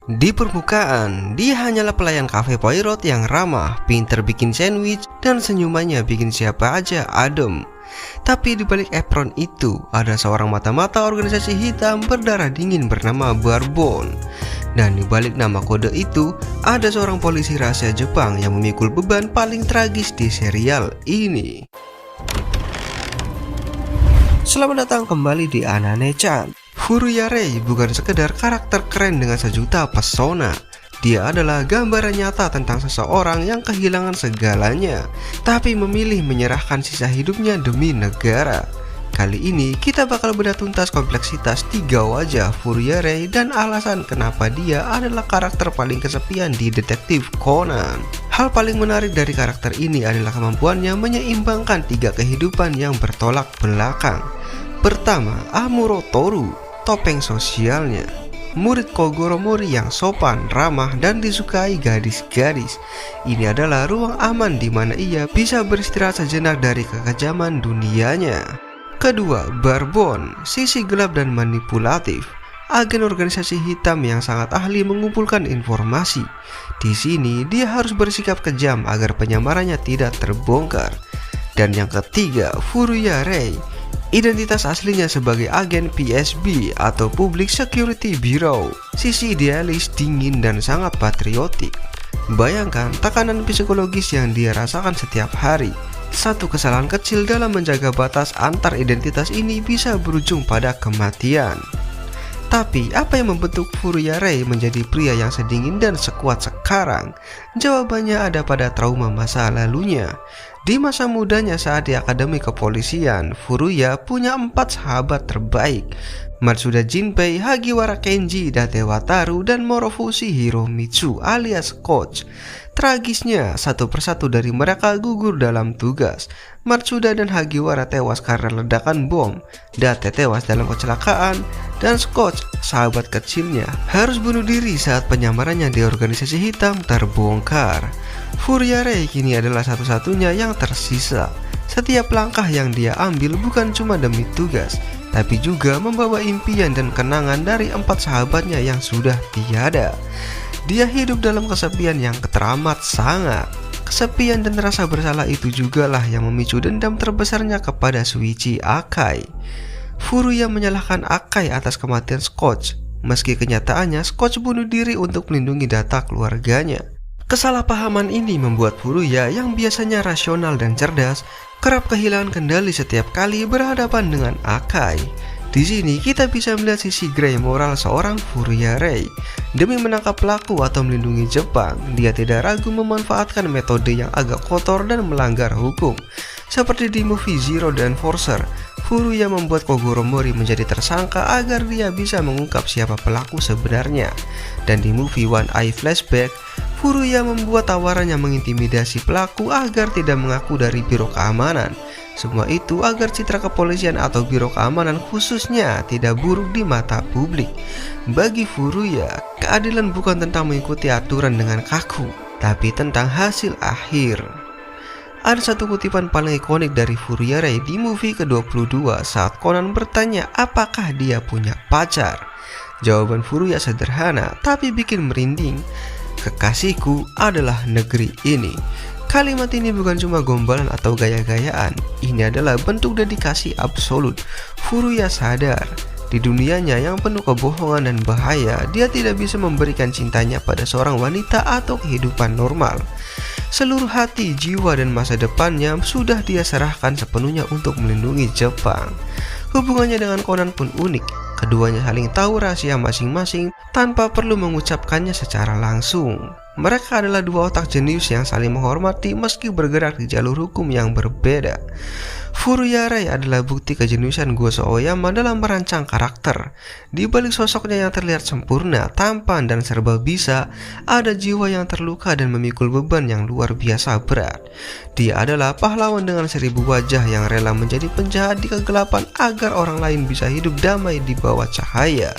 Di permukaan, dia hanyalah pelayan kafe Poirot yang ramah, pinter bikin sandwich, dan senyumannya bikin siapa aja adem. Tapi di balik apron itu, ada seorang mata-mata organisasi hitam berdarah dingin bernama Barbone. Dan di balik nama kode itu, ada seorang polisi rahasia Jepang yang memikul beban paling tragis di serial ini. Selamat datang kembali di Anane-chan. Furuya Rei bukan sekedar karakter keren dengan sejuta pesona. Dia adalah gambaran nyata tentang seseorang yang kehilangan segalanya, tapi memilih menyerahkan sisa hidupnya demi negara. Kali ini kita bakal bedah tuntas kompleksitas tiga wajah Furuya Rei dan alasan kenapa dia adalah karakter paling kesepian di Detektif Conan. Hal paling menarik dari karakter ini adalah kemampuannya menyeimbangkan tiga kehidupan yang bertolak belakang. Pertama, Amuro Toru, topeng sosialnya. Murid Kogoro Mori yang sopan, ramah, dan disukai gadis-gadis. Ini adalah ruang aman di mana ia bisa beristirahat sejenak dari kekejaman dunianya. Kedua, Barbone, sisi gelap dan manipulatif. Agen organisasi hitam yang sangat ahli mengumpulkan informasi. Di sini dia harus bersikap kejam agar penyamarannya tidak terbongkar. Dan yang ketiga, Furuya Rei, identitas aslinya sebagai agen PSB atau Public Security Bureau, sisi idealis, dingin, dan sangat patriotik. Bayangkan tekanan psikologis yang dia rasakan setiap hari. Satu kesalahan kecil dalam menjaga batas antar identitas ini bisa berujung pada kematian. Tapi apa yang membentuk Furuya Rei menjadi pria yang sedingin dan sekuat sekarang? Jawabannya ada pada trauma masa lalunya. Di masa mudanya saat di Akademi Kepolisian, Furuya punya 4 sahabat terbaik: Matsuda Jinpei, Hagiwara Kenji, Date Wataru, dan Morofushi Hiromitsu alias Coach. Tragisnya, satu persatu dari mereka gugur dalam tugas. Matsuda dan Hagiwara tewas karena ledakan bom, Date tewas dalam kecelakaan, dan Scotch, sahabat kecilnya, harus bunuh diri saat penyamarannya di organisasi hitam terbongkar. Furuya Rei kini adalah satu-satunya yang tersisa. Setiap langkah yang dia ambil bukan cuma demi tugas, tapi juga membawa impian dan kenangan dari 4 sahabatnya yang sudah tiada. Dia hidup dalam kesepian yang teramat sangat. Kesepian dan rasa bersalah itu jugalah yang memicu dendam terbesarnya kepada Shuichi Akai. Furuya menyalahkan Akai atas kematian Scotch, meski kenyataannya Scotch bunuh diri untuk melindungi data keluarganya. Kesalahpahaman ini membuat Furuya yang biasanya rasional dan cerdas kerap kehilangan kendali setiap kali berhadapan dengan Akai. Di sini kita bisa melihat sisi grey moral seorang Furuya Rei. Demi menangkap pelaku atau melindungi Jepang, dia tidak ragu memanfaatkan metode yang agak kotor dan melanggar hukum. Seperti di movie Zero dan Enforcer, Furuya membuat Kogoro Mori menjadi tersangka agar dia bisa mengungkap siapa pelaku sebenarnya. Dan di movie One Eye Flashback, Furuya membuat tawaran yang mengintimidasi pelaku agar tidak mengaku dari biro keamanan. Semua itu agar citra kepolisian atau biro keamanan khususnya tidak buruk di mata publik. Bagi Furuya, keadilan bukan tentang mengikuti aturan dengan kaku, tapi tentang hasil akhir. Ada satu kutipan paling ikonik dari Furuya Rei di movie ke-22 saat Conan bertanya apakah dia punya pacar. Jawaban Furuya sederhana tapi bikin merinding. Kekasihku adalah negeri ini. Kalimat ini bukan cuma gombalan atau gaya-gayaan. Ini adalah bentuk dedikasi absolut. Furuya sadar, di dunianya yang penuh kebohongan dan bahaya, dia tidak bisa memberikan cintanya pada seorang wanita atau kehidupan normal. Seluruh hati, jiwa, dan masa depannya sudah dia serahkan sepenuhnya untuk melindungi Jepang. Hubungannya dengan Conan pun unik. Keduanya saling tahu rahasia masing-masing tanpa perlu mengucapkannya secara langsung. Mereka adalah dua otak jenius yang saling menghormati meski bergerak di jalur hukum yang berbeda. Furuya Rei adalah bukti kejeniusan Gozo Oyama dalam merancang karakter. Di balik sosoknya yang terlihat sempurna, tampan, dan serba bisa, ada jiwa yang terluka dan memikul beban yang luar biasa berat. Dia adalah pahlawan dengan 1000 wajah yang rela menjadi penjahat di kegelapan agar orang lain bisa hidup damai di bawah cahaya.